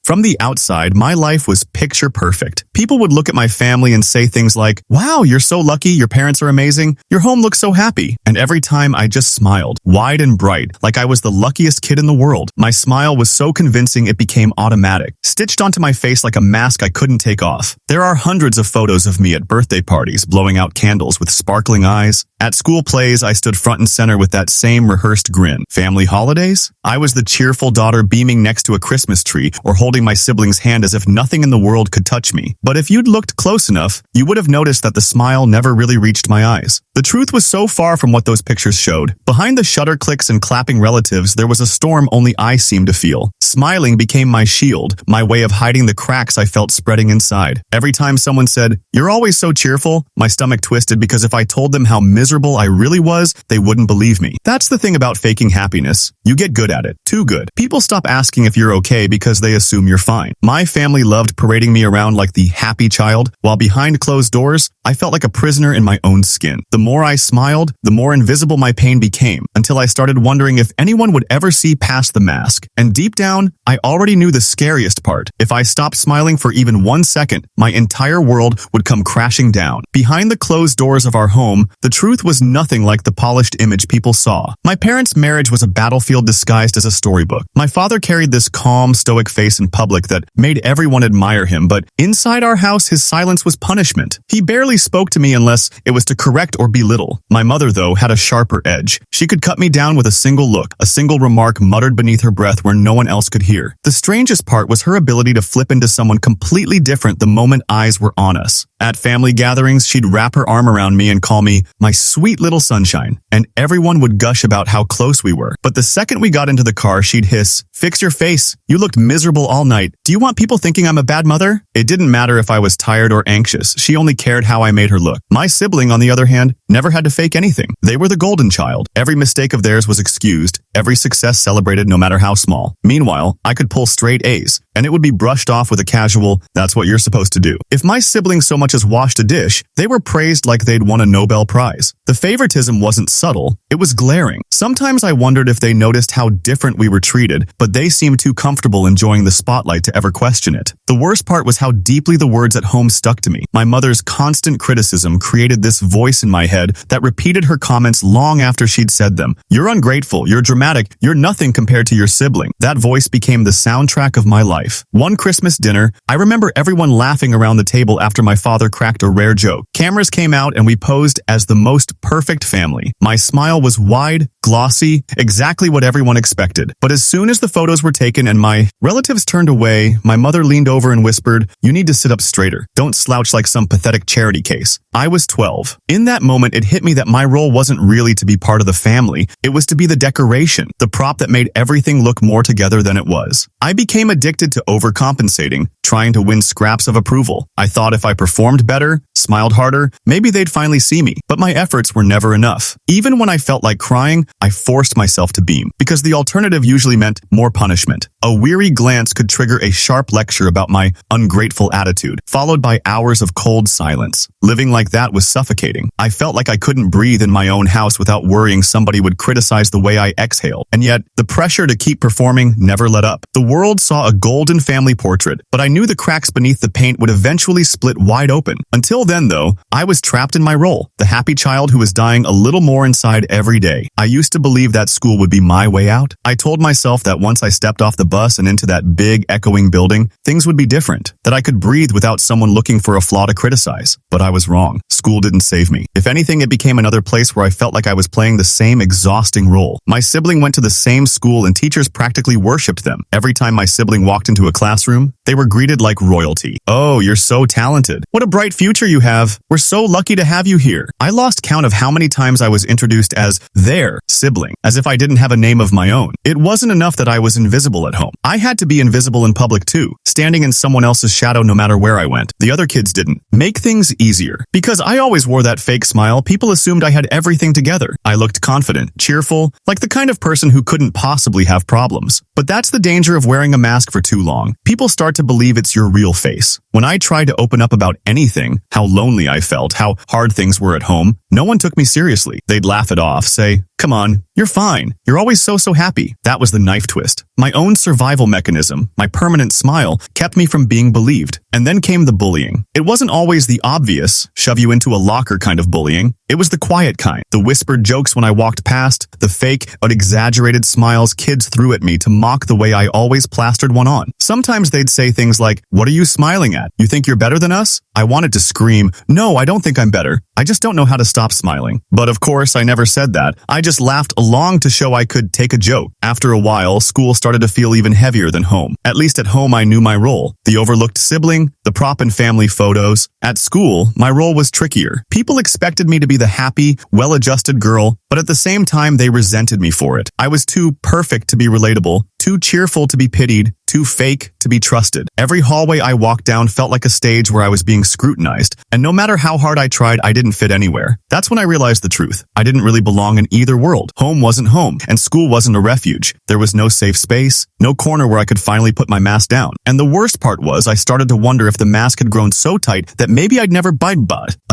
From the outside, my life was picture perfect. People would look at my family and say things like, "Wow, you're so lucky, your parents are amazing, your home looks so happy." And every time I just smiled, wide and bright, like I was the luckiest kid in the world. My smile was so convincing it became automatic, stitched onto my face like a mask I couldn't take off. There are hundreds of photos of me at birthday parties, blowing out candles with sparkling eyes. At school plays, I stood front and center with that same rehearsed grin. Family holidays? I was the cheerful daughter beaming next to a Christmas tree or holding my sibling's hand as if nothing in the world could touch me. But if you'd looked close enough, you would have noticed that the smile never really reached my eyes. The truth was so far from what those pictures showed. Behind the shutter clicks and clapping relatives, there was a storm only I seemed to feel. Smiling became my shield, my way of hiding the cracks I felt spreading inside. Every time someone said, "You're always so cheerful," my stomach twisted because if I told them how miserable I really was, they wouldn't believe me. That's the thing about faking happiness. You get good at it. Too good. People stop asking if you're okay because they assume you're fine. My family loved parading me around like the happy child, while behind closed doors, I felt like a prisoner in my own skin. The more I smiled, the more invisible my pain became, until I started wondering if anyone would ever see past the mask. And deep down, I already knew the scariest part. If I stopped smiling for even 1 second, my entire world would come crashing down. Behind the closed doors of our home, the truth was nothing like the polished image people saw. My parents' marriage was a battlefield disguised as a storybook. My father carried this calm, stoic face in public that made everyone admire him, but inside our house, his silence was punishment. He barely spoke to me unless it was to correct or belittle. My mother, though, had a sharper edge. She could cut me down with a single look, a single remark muttered beneath her breath where no one else could hear. The strangest part was her ability to flip into someone completely different the moment eyes were on us. At family gatherings, she'd wrap her arm around me and call me my sweet little sunshine, and everyone would gush about how close we were. But the second we got into the car, she'd hiss, "Fix your face. You looked miserable all night. Do you want people thinking I'm a bad mother?" It didn't matter if I was tired or anxious. She only cared how I made her look. My sibling, on the other hand, never had to fake anything. They were the golden child. Every mistake of theirs was excused, every success celebrated no matter how small. Meanwhile, I could pull straight A's, and it would be brushed off with a casual, "That's what you're supposed to do." If my siblings so much as washed a dish, they were praised like they'd won a Nobel Prize. The favoritism wasn't subtle, it was glaring. Sometimes I wondered if they noticed how different we were treated, but they seemed too comfortable enjoying the spotlight to ever question it. The worst part was how deeply the words at home stuck to me. My mother's constant criticism created this voice in my head that repeated her comments long after she'd said them. "You're ungrateful, you're dramatic, you're nothing compared to your sibling." That voice became the soundtrack of my life. One Christmas dinner, I remember everyone laughing around the table after my father cracked a rare joke. Cameras came out and we posed as the most perfect family. My smile was wide, glossy, exactly what everyone expected. But as soon as the photos were taken and my relatives turned away, my mother leaned over and whispered, "You need to sit up straighter. Don't slouch like some pathetic charity case." I was 12. In that moment, it hit me that my role wasn't really to be part of the family. It was to be the decoration, the prop that made everything look more together than it was. I became addicted to overcompensating, trying to win scraps of approval. I thought if I performed better, smiled harder, maybe they'd finally see me. But my efforts were never enough. Even when I felt like crying, I forced myself to beam, because the alternative usually meant more punishment. A weary glance could trigger a sharp lecture about my ungrateful attitude, followed by hours of cold silence. Living like that was suffocating. I felt like I couldn't breathe in my own house without worrying somebody would criticize the way I exhaled. And yet, the pressure to keep performing never let up. The world saw a golden family portrait, but I knew the cracks beneath the paint would eventually split wide open. Until then, though, I was trapped in my role, the happy child who was dying a little more inside every day. I used to believe that school would be my way out. I told myself that once I stepped off the bus and into that big, echoing building, things would be different, that I could breathe without someone looking for a flaw to criticize. But I was wrong. School didn't save me. If anything, it became another place where I felt like I was playing the same exhausting role. My sibling went to the same school and teachers practically worshipped them. Every time my sibling walked into a classroom, they were greeted like royalty. "Oh, you're so talented. What a bright future you have. We're so lucky to have you here." I lost count of how many times I was introduced as their sibling, as if I didn't have a name of my own. It wasn't enough that I was invisible at home. I had to be invisible in public too, standing in someone else's shadow no matter where I went. The other kids didn't. Make things easier. Because I always wore that fake smile, people assumed I had everything together. I looked confident, cheerful, like the kind of person who couldn't possibly have problems. But that's the danger of wearing a mask for too long. People start to believe it's your real face. When I tried to open up about anything, how lonely I felt, how hard things were at home, no one took me seriously. They'd laugh it off, say, Come on, you're fine. You're always so happy. That was the knife twist. My own survival mechanism, my permanent smile, kept me from being believed. And then came the bullying. It wasn't always the obvious, shove you into a locker kind of bullying. It was the quiet kind. The whispered jokes when I walked past, the fake but exaggerated smiles kids threw at me to mock the way I always plastered one on. Sometimes they'd say things like, "What are you smiling at? You think you're better than us?" I wanted to scream, "No, I don't think I'm better. I just don't know how to stop smiling." But of course, I never said that. I just laughed along to show I could take a joke. After a while, school started to feel even heavier than home. At least at home, I knew my role. The overlooked sibling, the prop in family photos. At school, my role was trickier. People expected me to be the happy, well-adjusted girl, but at the same time, they resented me for it. I was too perfect to be relatable, too cheerful to be pitied, too fake to be trusted. Every hallway I walked down felt like a stage where I was being scrutinized, and no matter how hard I tried, I didn't fit anywhere. That's when I realized the truth. I didn't really belong in either world. Home wasn't home, and school wasn't a refuge. There was no safe space, no corner where I could finally put my mask down. And the worst part was I started to wonder if the mask had grown so tight that maybe I'd never be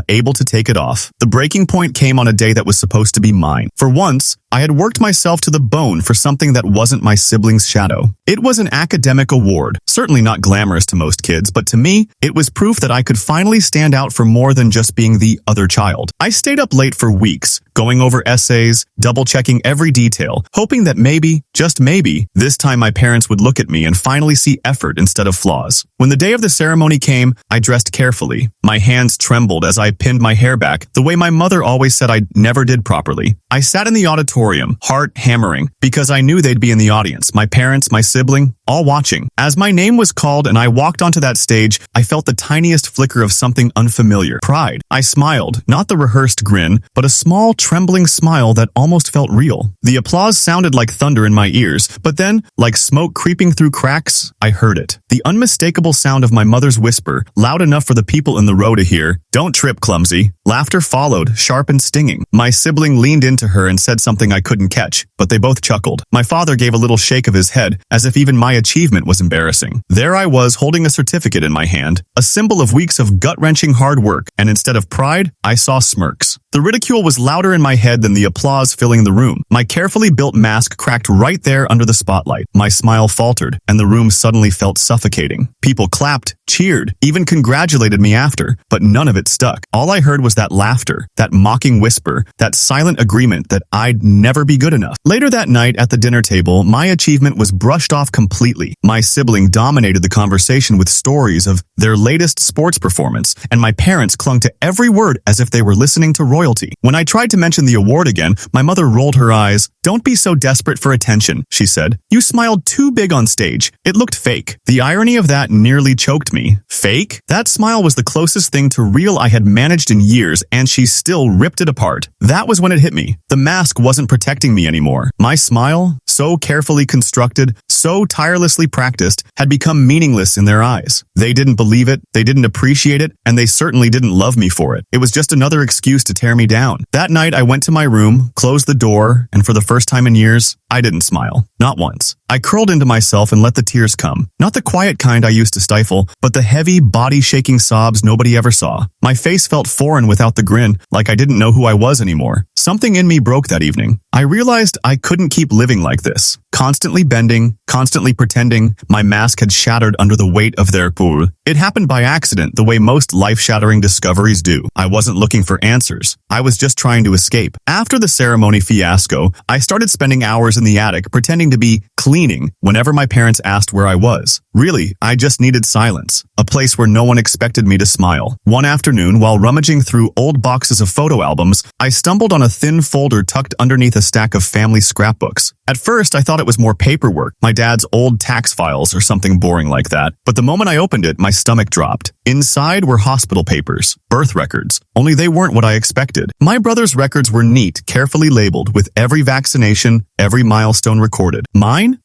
able to take it off. The breaking point came on a day that was supposed to be mine. For once, I had worked myself to the bone for something that wasn't my sibling's shadow. It was an academic award, certainly not glamorous to most kids, but to me, it was proof that I could finally stand out for more than just being the other child. I stayed up late for weeks, going over essays, double-checking every detail, hoping that maybe, just maybe, this time my parents would look at me and finally see effort instead of flaws. When the day of the ceremony came, I dressed carefully. My hands trembled as I pinned my hair back, the way my mother always said I never did properly. I sat in the auditorium, heart hammering, because I knew they'd be in the audience, my parents, my sibling, all watching. As my name was called and I walked onto that stage, I felt the tiniest flicker of something unfamiliar. Pride. I smiled, not the rehearsed grin, but a small, trembling smile that almost felt real. The applause sounded like thunder in my ears, but then, like smoke creeping through cracks, I heard it. The unmistakable sound of my mother's whisper, loud enough for the people in the row to hear, "Don't trip, clumsy." Laughter followed, sharp and stinging. My sibling leaned into her and said something I couldn't catch, but they both chuckled. My father gave a little shake of his head, as if even my achievement was embarrassing. There I was, holding a certificate in my hand, a symbol of weeks of gut-wrenching hard work, and instead of pride, I saw smirks. The ridicule was louder in my head than the applause filling the room. My carefully built mask cracked right there under the spotlight. My smile faltered, and the room suddenly felt suffocating. People clapped, cheered, even congratulated me after, but none of it stuck. All I heard was that laughter, that mocking whisper, that silent agreement that I'd never be good enough. Later that night at the dinner table, my achievement was brushed off completely. My sibling dominated the conversation with stories of their latest sports performance, and my parents clung to every word as if they were listening to royalty. When I tried to mention the award again, my mother rolled her eyes. "Don't be so desperate for attention," she said. "You smiled too big on stage. It looked fake." The irony of that nearly choked me. Fake? That smile was the closest thing to real I had managed in years, and she still ripped it apart. That was when it hit me. The mask wasn't protecting me anymore. My smile, so carefully constructed, so tirelessly practiced, had become meaningless in their eyes. They didn't believe it, they didn't appreciate it, and they certainly didn't love me for it. It was just another excuse to tear me down. That night, I went to my room, closed the door, and for the first time in years, I didn't smile. Not once. I curled into myself and let the tears come. Not the quiet kind I used to stifle, but the heavy, body-shaking sobs nobody ever saw. My face felt foreign without the grin, like I didn't know who I was anymore. Something in me broke that evening. I realized I couldn't keep living like this. Constantly bending, constantly pretending, my mask had shattered under the weight of their pool. It happened by accident, the way most life-shattering discoveries do. I wasn't looking for answers. I was just trying to escape. After the ceremony fiasco, I started spending hours in the attic pretending to be cleaning whenever my parents asked where I was. Really, I just needed silence, a place where no one expected me to smile. One afternoon, while rummaging through old boxes of photo albums, I stumbled on a thin folder tucked underneath a stack of family scrapbooks. At first, I thought it was more paperwork, my dad's old tax files or something boring like that. But the moment I opened it, my stomach dropped. Inside were hospital papers, birth records, only they weren't what I expected. My brother's records were neat, carefully labeled, with every vaccination, every milestone recorded. Mine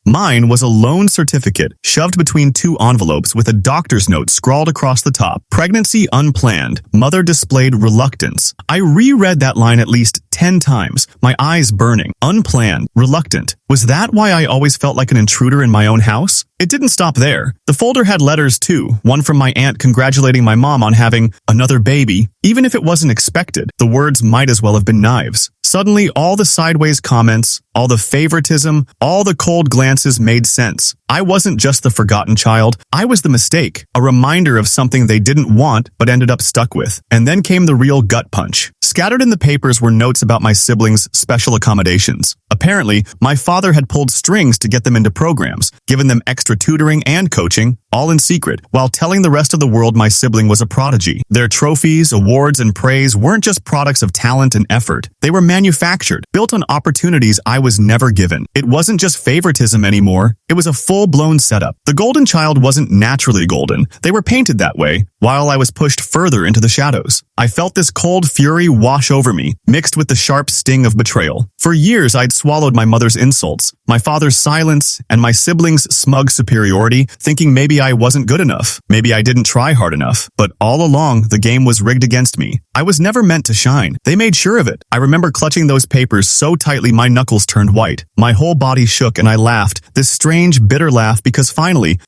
was a loan certificate, shoved between two envelopes with a doctor's note scrawled across the top. Pregnancy unplanned. Mother displayed reluctance. I reread that line at least 10 times, my eyes burning. Unplanned, reluctant. Was that why I always felt like an intruder in my own house? It didn't stop there. The folder had letters too, one from my aunt congratulating my mom on having another baby. Even if it wasn't expected, the words might as well have been knives. Suddenly, all the sideways comments, all the favoritism, all the cold glances made sense. I wasn't just the forgotten child, I was the mistake, a reminder of something they didn't want but ended up stuck with. And then came the real gut punch. Scattered in the papers were notes about my siblings' special accommodations. Apparently, my father had pulled strings to get them into programs, given them extra tutoring and coaching, all in secret, while telling the rest of the world my sibling was a prodigy. Their trophies, awards, and praise weren't just products of talent and effort. They were manufactured, built on opportunities I was never given. It wasn't just favoritism anymore. It was a full-blown setup. The golden child wasn't naturally golden. They were painted that way, while I was pushed further into the shadows. I felt this cold fury wash over me, mixed with the sharp sting of betrayal. For years, I'd swallowed my mother's insults, my father's silence, and my siblings' smug superiority, thinking maybe I wasn't good enough. Maybe I didn't try hard enough. But all along, the game was rigged against me. I was never meant to shine. They made sure of it. I remember clutching those papers so tightly my knuckles turned white. My whole body shook and I laughed, this strange, bitter laugh because finally,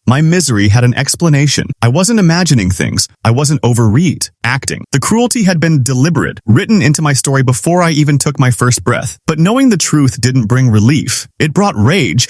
my misery had an explanation. I wasn't imagining things. I wasn't acting. The cruelty had been deliberate, written into my story before I even took my first breath. But knowing the truth didn't bring relief. It brought rage,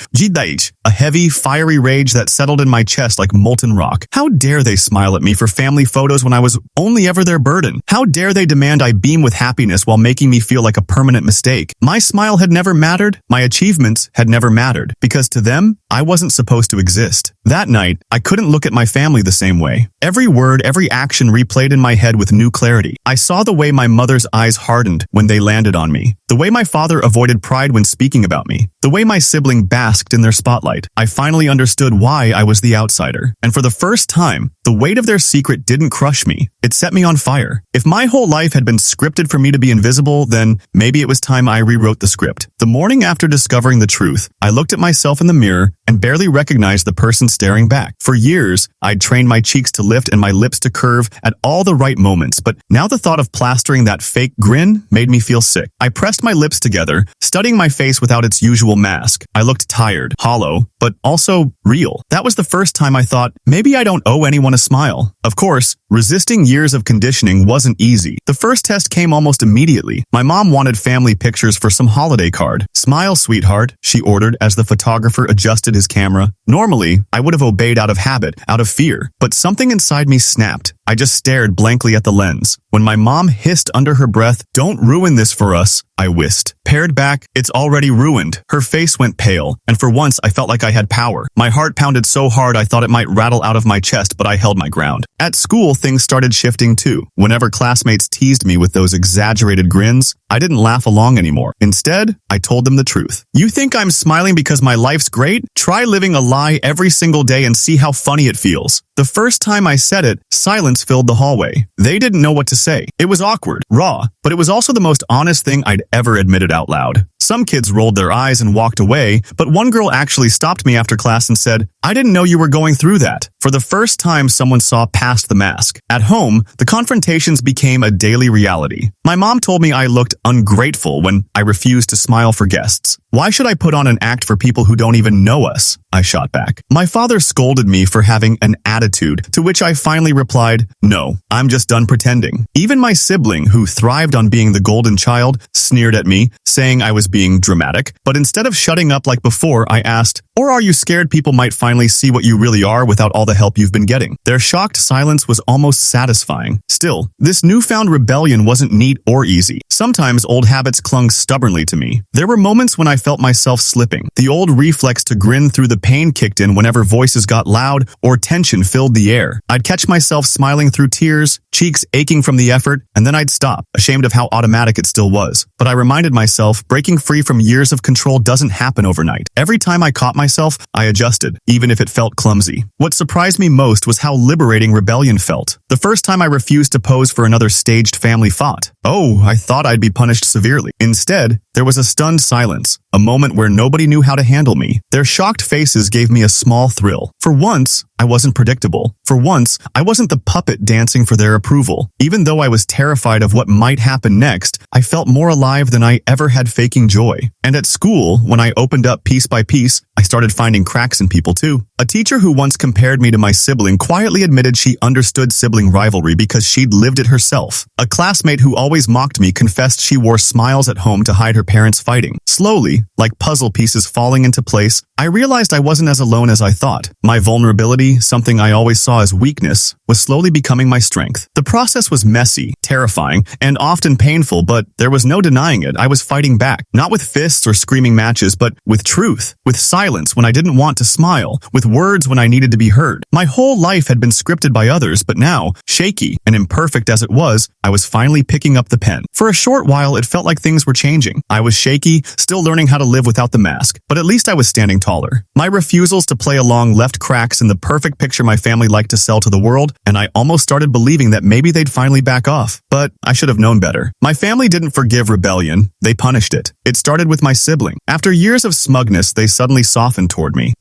a heavy, fiery rage that settled in my chest like molten rock. How dare they smile at me for family photos when I was only ever their burden? How dare they demand I beam with happiness while making me feel like a permanent mistake? My smile had never mattered. My achievements had never mattered. Because to them, I wasn't supposed to exist. That night, I couldn't look at my family the same way. Every word, every action replayed in my head with new clarity. I saw the way my mother's eyes hardened when they landed on me. The way my father avoided pride when speaking about me. The way my sibling basked in their spotlight. I finally understood why I was the outsider. And for the first time, the weight of their secret didn't crush me. It set me on fire. If my whole life had been scripted for me to be invisible, then maybe it was time I rewrote the script. The morning after discovering the truth, I looked at myself in the mirror and barely recognized the person staring back. For years, I'd trained my cheeks to lift and my lips to curve at all the right moments, but now the thought of plastering that fake grin made me feel sick. I pressed my lips together, studying my face without its usual mask. I looked tired, hollow, but also real. That was the first time I thought, maybe I don't owe anyone a smile. Of course, resisting years of conditioning wasn't easy. The first test came almost immediately. My mom wanted family pictures for some holiday card. "Smile, sweetheart," she ordered as the photographer adjusted his camera. Normally, I would have obeyed out of habit, out of fear, but something inside me snapped. I just stared blankly at the lens. When my mom hissed under her breath, "Don't ruin this for us," I whisked. Pared back, "It's already ruined." Her face went pale, and for once I felt like I had power. My heart pounded so hard I thought it might rattle out of my chest, but I held my ground. At school, things started shifting too. Whenever classmates teased me with those exaggerated grins, I didn't laugh along anymore. Instead, I told them the truth. "You think I'm smiling because my life's great? Try living a lie every single day and see how funny it feels." The first time I said it, silence filled the hallway. They didn't know what to say. It was awkward, raw, but it was also the most honest thing I'd ever admitted out loud. Some kids rolled their eyes and walked away, but one girl actually stopped me after class and said, "I didn't know you were going through that." For the first time, someone saw past the mask. At home, the confrontations became a daily reality. My mom told me I looked ungrateful when I refused to smile for guests. "Why should I put on an act for people who don't even know us?" I shot back. My father scolded me for having an attitude, to which I finally replied, "No, I'm just done pretending." Even my sibling, who thrived on being the golden child, sneered at me, saying I was being dramatic. But instead of shutting up like before, I asked, "Or are you scared people might finally see what you really are without all the help you've been getting?" Their shocked silence was almost satisfying. Still, this newfound rebellion wasn't neat or easy. Sometimes old habits clung stubbornly to me. There were moments when I felt myself slipping. The old reflex to grin through the pain kicked in whenever voices got loud or tension filled the air. I'd catch myself smiling through tears, cheeks aching from the effort, and then I'd stop, ashamed of how automatic it still was. But I reminded myself, breaking free from years of control doesn't happen overnight. Every time I caught myself, I adjusted, even if it felt clumsy. What surprised me most was how liberating rebellion felt. The first time I refused to pose for another staged family fought. Oh, I thought I'd be punished severely. Instead, There was a stunned silence, a moment where nobody knew how to handle me. Their shocked faces gave me a small thrill. For once, I wasn't predictable. For once, I wasn't the puppet dancing for their approval. Even though I was terrified of what might happen next, I felt more alive than I ever had faking joy. And at school, when I opened up piece by piece, I started finding cracks in people too. A teacher who once compared me to my sibling quietly admitted she understood sibling rivalry because she'd lived it herself. A classmate who always mocked me confessed she wore smiles at home to hide her parents fighting. Slowly, like puzzle pieces falling into place, I realized I wasn't as alone as I thought. My vulnerability, something I always saw as weakness, was slowly becoming my strength. The process was messy, terrifying, and often painful, but there was no denying it. I was fighting back, not with fists or screaming matches, but with truth, with silence when I didn't want to smile, with words when I needed to be heard. My whole life had been scripted by others, but now, shaky and imperfect as it was, I was finally picking up the pen. For a short while, it felt like things were changing. I was shaky, still learning how to live without the mask, but at least I was standing taller. My refusals to play along left cracks in the perfect picture my family liked to sell to the world, and I almost started believing that maybe they'd finally back off. But I should have known better. My family didn't forgive rebellion, they punished it. It started with my sibling. After years of smugness, they suddenly softened toward me.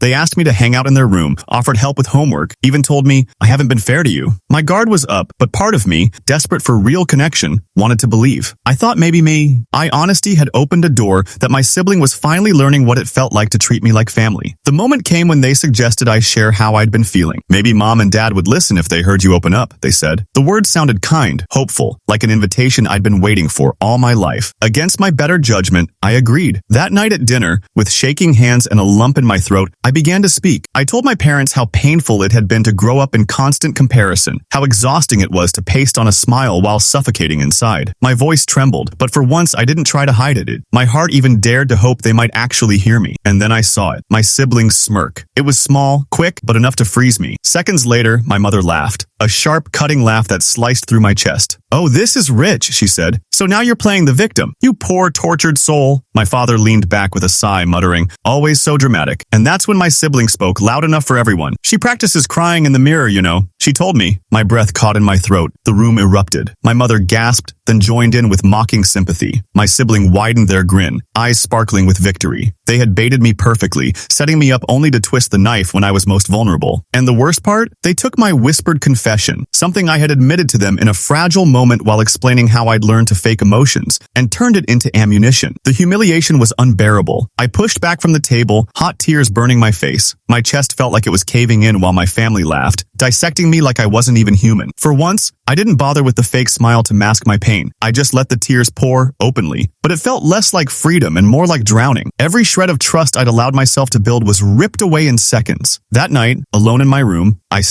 They asked me to hang out in their room, offered help with homework, even told me, I haven't been fair to you. My guard was up, but part of me, desperate for real connection, wanted to believe. I thought maybe my honesty had opened a door that my sibling was finally learning what it felt like to treat me like family. The moment came when they suggested I share how I'd been feeling. Maybe mom and dad would listen if they heard you open up, they said. The words sounded kind, hopeful, like an invitation I'd been waiting for all my life. Against my better judgment, I agreed. That night at dinner, with shaking hands and a lump in my throat, I began to speak. I told my parents how painful it had been to grow up in constant comparison, how exhausting it was to paste on a smile while suffocating inside. My voice trembled, but for once I didn't try to hide it. My heart even dared to hope they might actually hear me. And then I saw it, my sibling's smirk. It was small, quick, but enough to freeze me. Seconds later, my mother laughed. A sharp, cutting laugh that sliced through my chest. Oh, this is rich, she said. So now you're playing the victim. You poor, tortured soul. My father leaned back with a sigh, muttering, always so dramatic. And that's when my sibling spoke loud enough for everyone. She practices crying in the mirror, you know. She told me. My breath caught in my throat. The room erupted. My mother gasped, then joined in with mocking sympathy. My sibling widened their grin, eyes sparkling with victory. They had baited me perfectly, setting me up only to twist the knife when I was most vulnerable. And the worst part? They took my whispered confession, something I had admitted to them in a fragile moment while explaining how I'd learned to fake emotions, and turned it into ammunition. The humiliation was unbearable. I pushed back from the table, hot tears burning my face. My chest felt like it was caving in while my family laughed, dissecting me like I wasn't even human. For once, I didn't bother with the fake smile to mask my pain. I just let the tears pour openly. But it felt less like freedom and more like drowning. Every shred of trust I'd allowed myself to build was ripped away in seconds. That night, alone in my room, I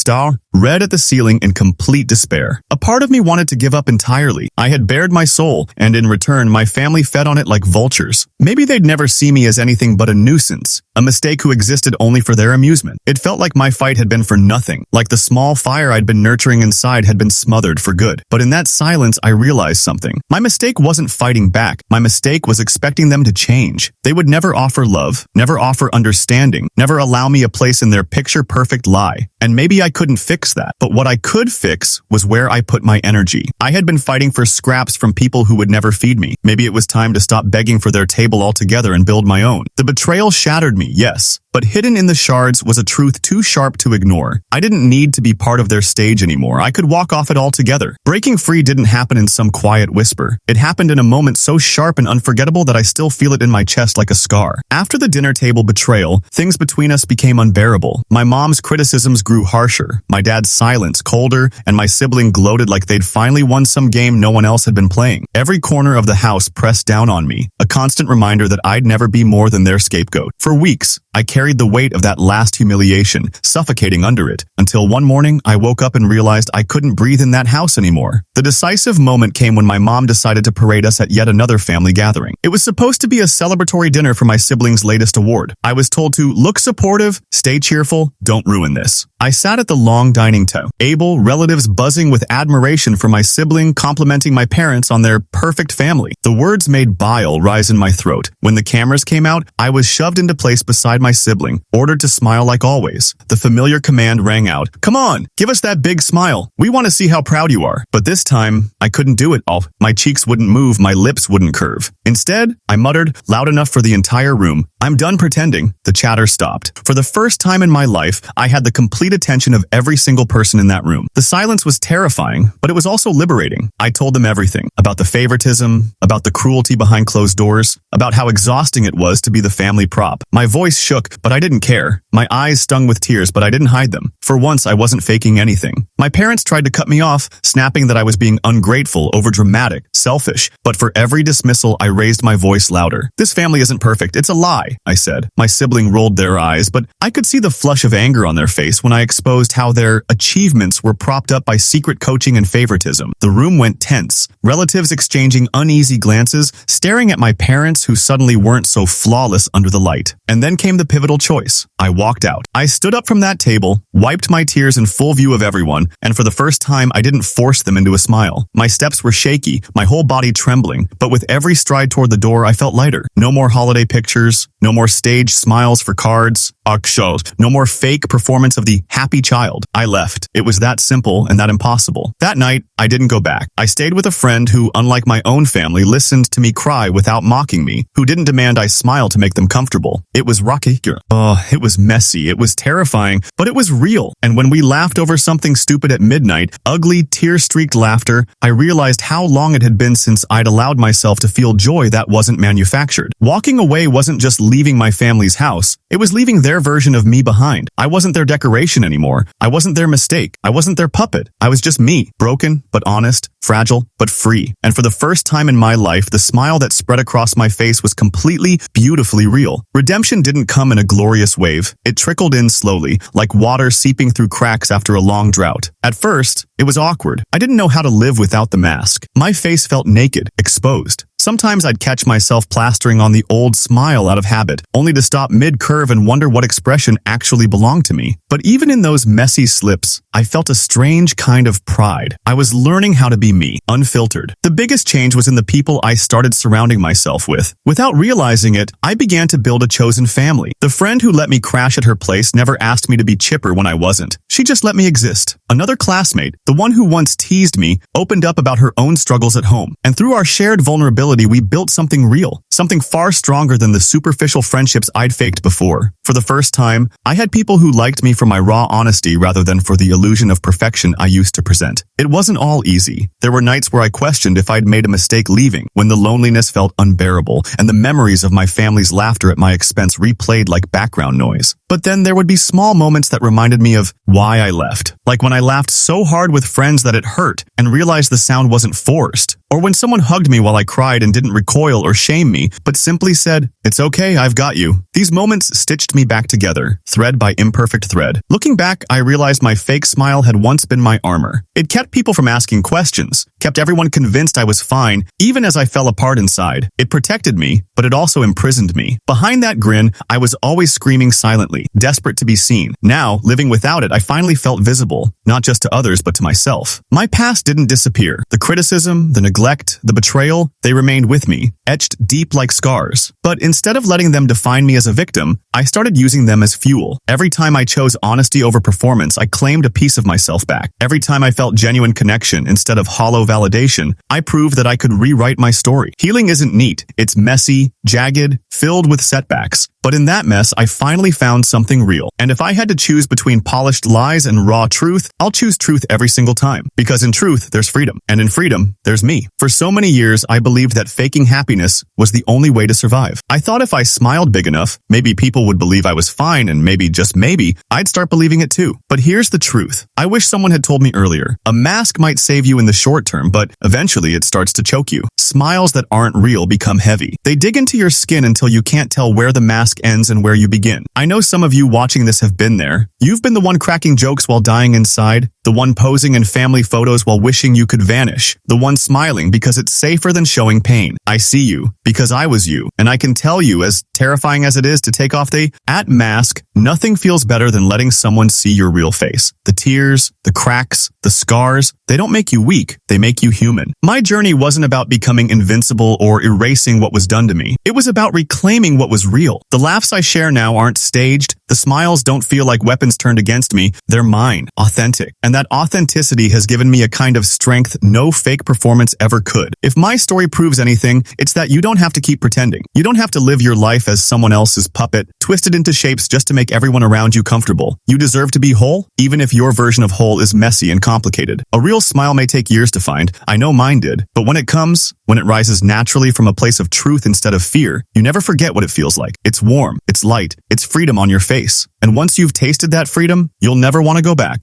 read at the ceiling in complete despair. A part of me wanted to give up entirely. I had bared my soul, and in return, my family fed on it like vultures. Maybe they'd never see me as anything but a nuisance, a mistake who existed only for their amusement. It felt like my fight had been for nothing, like the small fire I'd been nurturing inside had been smothered for good. But in that silence, I realized something. My mistake wasn't fighting back. My mistake was expecting them to change. They would never offer love, never offer understanding, never allow me a place in their picture-perfect lie. And maybe I couldn't fix that. But what I could fix was where I put my energy. I had been fighting for scraps from people who would never feed me. Maybe it was time to stop begging for their table altogether and build my own. The betrayal shattered me, yes. But hidden in the shards was a truth too sharp to ignore. I didn't need to be part of their stage anymore. I could walk off it altogether. Breaking free didn't happen in some quiet whisper. It happened in a moment so sharp and unforgettable that I still feel it in my chest like a scar. After the dinner table betrayal, things between us became unbearable. My mom's criticisms grew harsher, my dad's silence colder, and my sibling gloated like they'd finally won some game no one else had been playing. Every corner of the house pressed down on me, a constant reminder that I'd never be more than their scapegoat. For weeks, I carried the weight of that last humiliation, suffocating under it, until one morning I woke up and realized I couldn't breathe in that house anymore. The decisive moment came when my mom decided to parade us at yet another family gathering. It was supposed to be a celebratory dinner for my sibling's latest award. I was told to look supportive, stay cheerful, don't ruin this. I sat at the long dining table, relatives buzzing with admiration for my sibling, complimenting my parents on their perfect family. The words made bile rise in my throat. When the cameras came out, I was shoved into place beside my sibling, ordered to smile like always. The familiar command rang out, "Come on, give us that big smile. We want to see how proud you are." But this time, I couldn't do it all. My cheeks wouldn't move, my lips wouldn't curve. Instead, I muttered, loud enough for the entire room, "I'm done pretending." The chatter stopped. For the first time in my life, I had the complete attention of every single person in that room. The silence was terrifying, but it was also liberating. I told them everything, about the favoritism, about the cruelty behind closed doors, about how exhausting it was to be the family prop. My voice shook, but I didn't care. My eyes stung with tears, but I didn't hide them. For once, I wasn't faking anything. My parents tried to cut me off, snapping that I was being ungrateful, overdramatic, selfish. But for every dismissal, I raised my voice louder. "This family isn't perfect. It's a lie," I said. My sibling rolled their eyes, but I could see the flush of anger on their face when I exposed how their achievements were propped up by secret coaching and favoritism. The room went tense, relatives exchanging uneasy glances, staring at my parents who suddenly weren't so flawless under the light. And then came the pivotal choice. I walked out. I stood up from that table, wiped my tears in full view of everyone, and for the first time, I didn't force them into a smile. My steps were shaky, my whole body trembling, but with every stride toward the door, I felt lighter. No more holiday pictures, no more staged smiles for cards, shows, no more fake performance of the happy child. I left. It was that simple and that impossible. That night, I didn't go back. I stayed with a friend who, unlike my own family, listened to me cry without mocking me, who didn't demand I smile to make them comfortable. It was rocky. It was messy. It was terrifying, but it was real. And when we laughed over something stupid at midnight, ugly, tear-streaked laughter, I realized how long it had been since I'd allowed myself to feel joy that wasn't manufactured. Walking away wasn't just leaving my family's house. It was leaving their version of me behind. I wasn't their decoration anymore. I wasn't their mistake. I wasn't their puppet. I was just me, broken, but honest, fragile, but free. And for the first time in my life, the smile that spread across my face was completely, beautifully real. Redemption didn't come in a glorious wave. It trickled in slowly, like water seeping through cracks after a long drought. At first, it was awkward. I didn't know how to live without the mask. My face felt naked, exposed. Sometimes I'd catch myself plastering on the old smile out of habit, only to stop mid-curve and wonder what expression actually belonged to me. But even in those messy slips, I felt a strange kind of pride. I was learning how to be me, unfiltered. The biggest change was in the people I started surrounding myself with. Without realizing it, I began to build a chosen family. The friend who let me crash at her place never asked me to be chipper when I wasn't. She just let me exist. Another classmate, the one who once teased me, opened up about her own struggles at home. And through our shared vulnerability, we built something real, something far stronger than the superficial friendships I'd faked before. For the first time, I had people who liked me for my raw honesty rather than for the illusion of perfection I used to present. It wasn't all easy. There were nights where I questioned if I'd made a mistake leaving, when the loneliness felt unbearable, and the memories of my family's laughter at my expense replayed like background noise. But then there would be small moments that reminded me of why I left. Like when I laughed so hard with friends that it hurt and realized the sound wasn't forced. Or when someone hugged me while I cried and didn't recoil or shame me, but simply said, "It's okay, I've got you." These moments stitched me back together, thread by imperfect thread. Looking back, I realized my fake smile had once been my armor. It kept people from asking questions, kept everyone convinced I was fine, even as I fell apart inside. It protected me, but it also imprisoned me. Behind that grin, I was always screaming silently, desperate to be seen. Now, living without it, I finally felt visible, not just to others, but to myself. My past didn't disappear. The criticism, the neglect, the betrayal, they remained with me, etched deep like scars. But instead of letting them define me as a victim, I started using them as fuel. Every time I chose honesty over performance, I claimed a piece of myself back. Every time I felt genuine connection instead of hollow validation, I proved that I could rewrite my story. Healing isn't neat. It's messy, jagged, filled with setbacks. But in that mess, I finally found something real. And if I had to choose between polished lies and raw truth, I'll choose truth every single time. Because in truth, there's freedom. And in freedom, there's me. For so many years, I believed that faking happiness was the only way to survive. I thought if I smiled big enough, maybe people would believe I was fine, and maybe, just maybe, I'd start believing it too. But here's the truth. I wish someone had told me earlier. A mask might save you in the short term, but eventually it starts to choke you. Smiles that aren't real become heavy. They dig into your skin until you can't tell where the mask ends and where you begin. I know some of you watching this have been there. You've been the one cracking jokes while dying inside, the one posing in family photos while wishing you could vanish, the one smiling because it's safer than showing pain. I see you, because I was you, and I can tell you, as terrifying as it is to take off the mask, Nothing feels better than letting someone see your real face. The tears, the cracks, the scars, they don't make you weak, they make you human. My journey wasn't about becoming invincible or erasing what was done to me. It was about reclaiming what was real. The laughs I share now aren't staged. The smiles don't feel like weapons turned against me. They're mine, authentic. And that authenticity has given me a kind of strength no fake performance ever could. If my story proves anything, it's that you don't have to keep pretending. You don't have to live your life as someone else's puppet, twisted into shapes just to make everyone around you comfortable. You deserve to be whole, even if your version of whole is messy and complicated. A real smile may take years to find. I know mine did. But when it comes, when it rises naturally from a place of truth instead of fear, you never forget what it feels like. It's warm, it's light, it's freedom on your face. And once you've tasted that freedom, you'll never want to go back.